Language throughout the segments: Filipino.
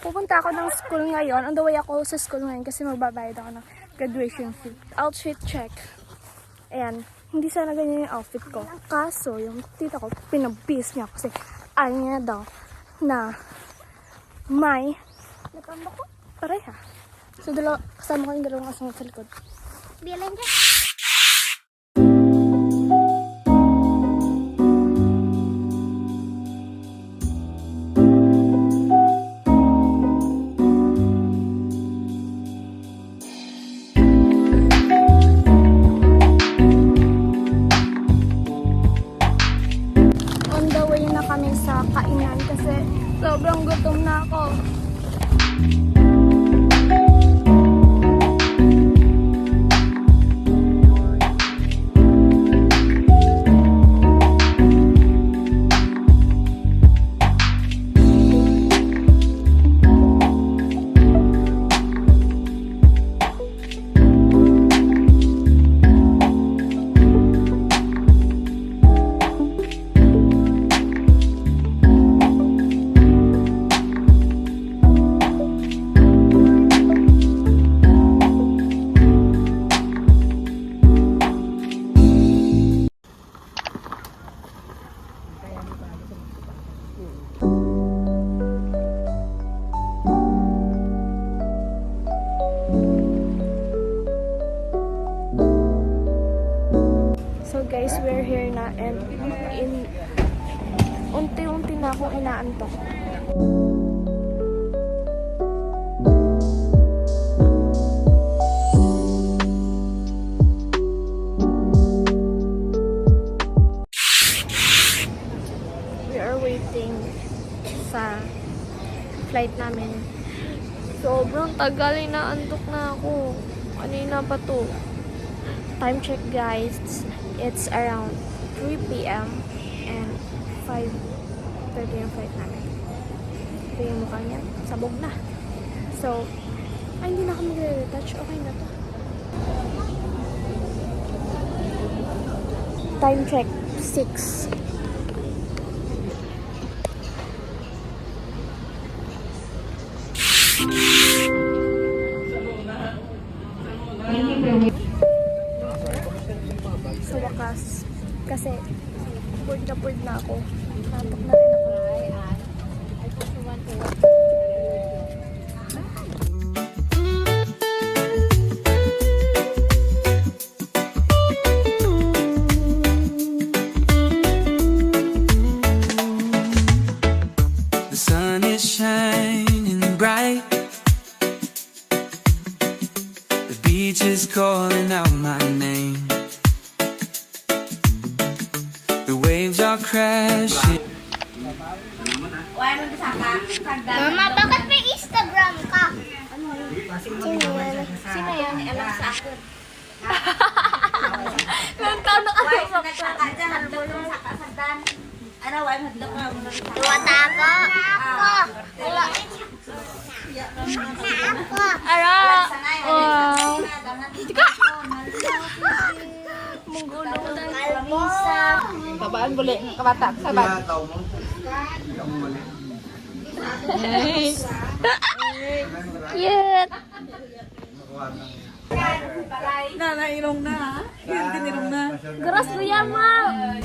Pupunta ako ng school ngayon. On the way ako sa school ngayon kasi magbabayad ako ng graduation fee. Outfit check. Ayan. Hindi sana ganyan yung outfit ko. Kaso, yung tita ko, pinabis niya kasi ayaw niya daw na may napamba ko. Pareha. So, kasama ko yung dalawang asang sa likod. Biyalan dyan. Kami sa kainan kasi sobrang gutom na ako. So guys, we're here na and unti-unti na akong inaantok. We are waiting sa flight namin. Sobrang tagal, inaantok na ako. Kanina pa to. Time check guys. It's around 3 p.m. and 5:30 yung flight namin. Ito yung mukha niya. Sabog na. So, hindi na ako magre-retouch. Okay na to. Time check 6. Sa wakas, kasi bored na ako. Nantok na rin ako. The sun is shining bright. The beach is calling out my name. The waves are crashing. Mama, bakit may Instagram ka? Sino yan? Alam sa akin. Ilang taon na kayo sa Duwata ako. Wala. Ara! Wow! Munggulo mo tayo. Kalbisa. Tabaan boleh kabata sabat. Cute! Na ilong na. Hindi nilong na. Garas ko yan, ma'am!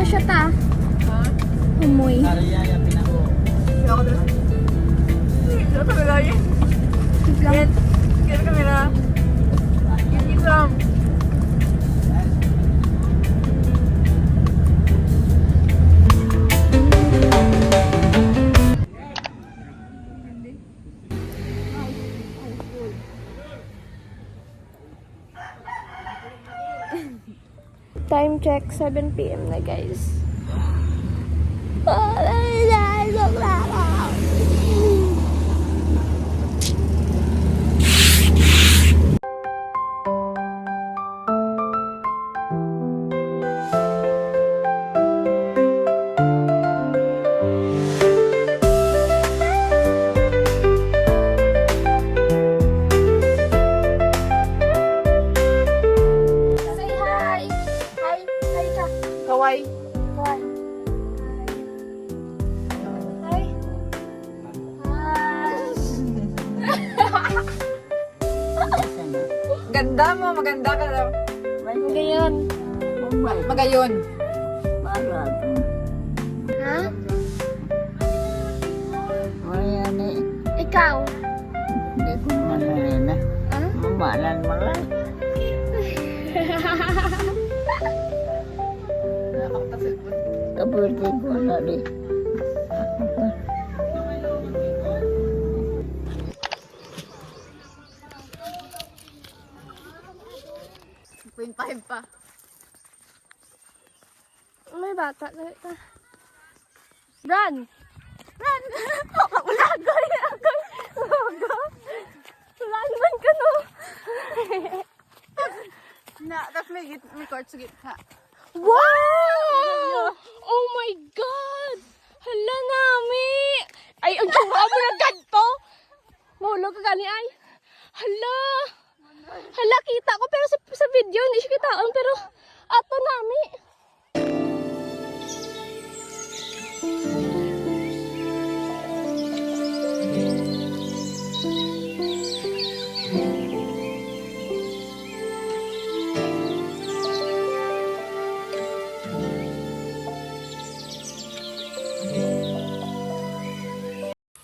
na siya ta. Umoy. Kira kamera yun. Lang. Kira kamera. Yan lang. Time check, 7 p.m. na guys. Say hi! Hi! Hi ka! Kaway. Hi! Hi! Ganda mo, maganda ka daw. Ngayon. Magayon. Ha? Mayani, Ikaw? hindi ko malalim na. Ha? Mamalan mo lang. Kabulti ko na di. .5 pa. May bata na ito. Run! Run! Ulago! Ulago! Run man ka no! Na, tapos may court sa gitna. Wow! Oh my God! Hala nami! Ay, ang tsura mo na ganito! Mahulog ka gani ay? Hala! Hala, kita ko pero sa video hindi siya kitaan pero ato nami!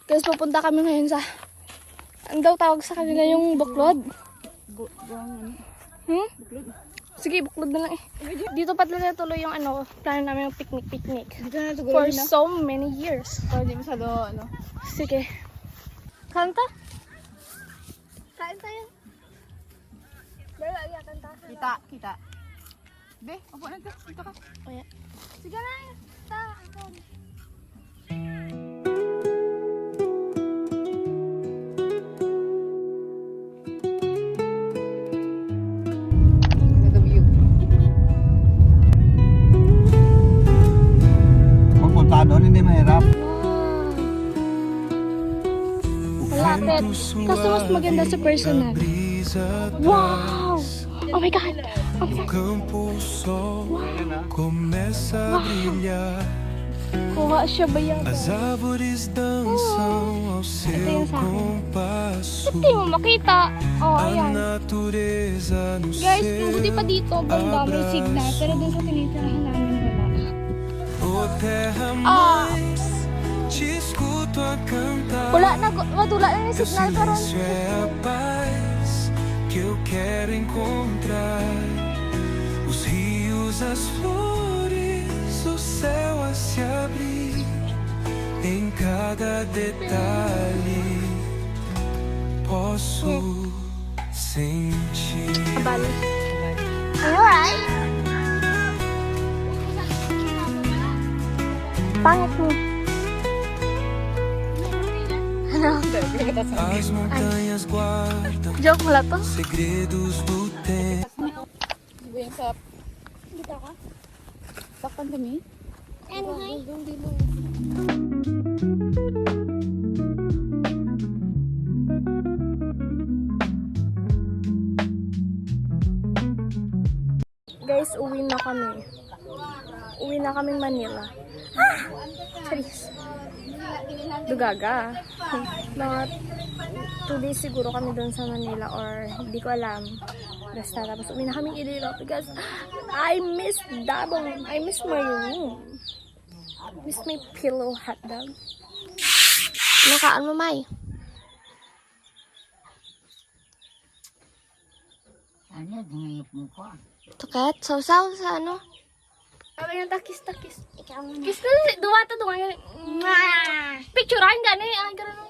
Guys, pupunta kami ngayon sa... Ang daw tawag sa kanila yung buklod. Hmm? Sige, buklod na lang eh. Dito pa na tuloy yung ano, plano namin yung picnic. Dito na ito For so many years. Hindi masyado, ano. Sige. Kanta? Kain tayo. Dala, iya, kanta. Kita. Be, upo na ito. Dito ka. Oya. Sige na. Ta, ako. The view. Pupunta doon, hindi mahirap. Malapit. Kaso mas maganda sa personal. Wow! Oh my God! Oh my God! Campo o sol começa a brilhar. Kuha siya ba yan? As árvores dançam ao seu yung sa akin. compasso. Hindi mo makita. Oh, A ayan. natureza no Guys, seu buti pa dito, banda may signal. Pero dun sa tinitirahan namin wala. Oh terra Ah! mãe, te escuto a cantar. Wala na, wala na yung Teu signal karon. silêncio é a paz que eu quero encontrar. Os rios, as flores, o céu a se abrir. Em cada detalhe posso sentir. Kabali. Alright. Pangit mo. Ano? As montanhas guardam Joke mo lang to? segredos do tempo. Siguro yung sa... Dito ka? Takpan kami. And hi. Guys, uwi na kami. Uwi na kaming Manila. Ah! Charis. Dugaga. Mga 2 days siguro kami doon sa Manila or hindi ko alam. Basta tapos uwi na kaming Iloilo because I miss Dabong. I miss my room. Miss my pillow hotdog. Nakaan mo, May? Ano, ngayip mo ko. Tukat? Sausaw sa ano? Sabi nga takis-takis. Kiss na duwa to duwa. Picturean gani. Ay, gano'n.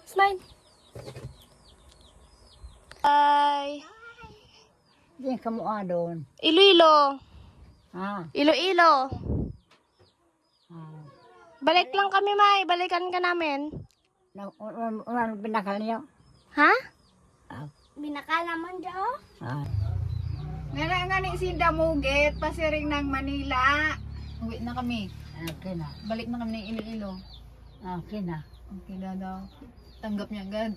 Smile. Bye. Diyan ka mo doon. Iloilo. Ha? Iloilo. Ah. Balik lang kami, May. Balikan ka namin. Unang pinakal niyo? Ha? Binaka naman dyan. Ah. Nga nga ni si Damuget, pasiring ng Manila. Uwi na kami. Okay na. Balik na kami ng Iloilo. Okay na. Okay na daw. Tanggap niya agad.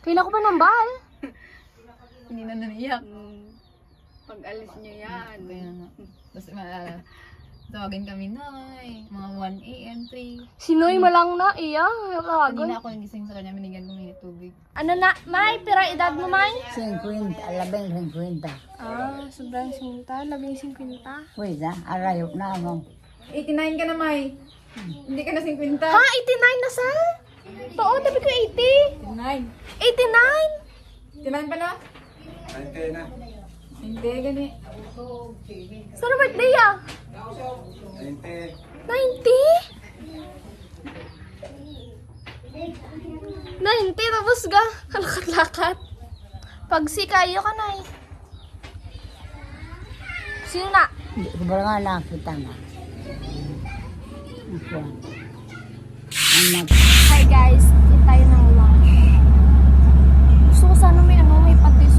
Kailan ko pa ng bahal? Hindi na naniyak. Pag alis niyo yan. Kaya nga. Tapos tawagin kami Nay. Mga 1 a.m. 3. Sinoy mo lang na, iya. Tawagon. Kanina ako nagising sa kanya, minigyan ko ng tubig. Ano na, May? Pira edad mo, May? 50, alabeng 50. Ah, sobrang 50. 50. Pwede na, arayok na ano. 89 ka na, May. Hindi ka na 50. Ha? 89 na, sir? Oo, tabi ko 80. 89. 89? 89 pa na? Hindi, gani. Saan ang birthday ah? 90? 90 tapos ga. Lakat-lakat. Pag sikayo ka na eh. Sino na? Hindi ko ba nga nakita na. Ako. Anak. Hi guys, kita tayo ng lunch. Gusto ko sana may patis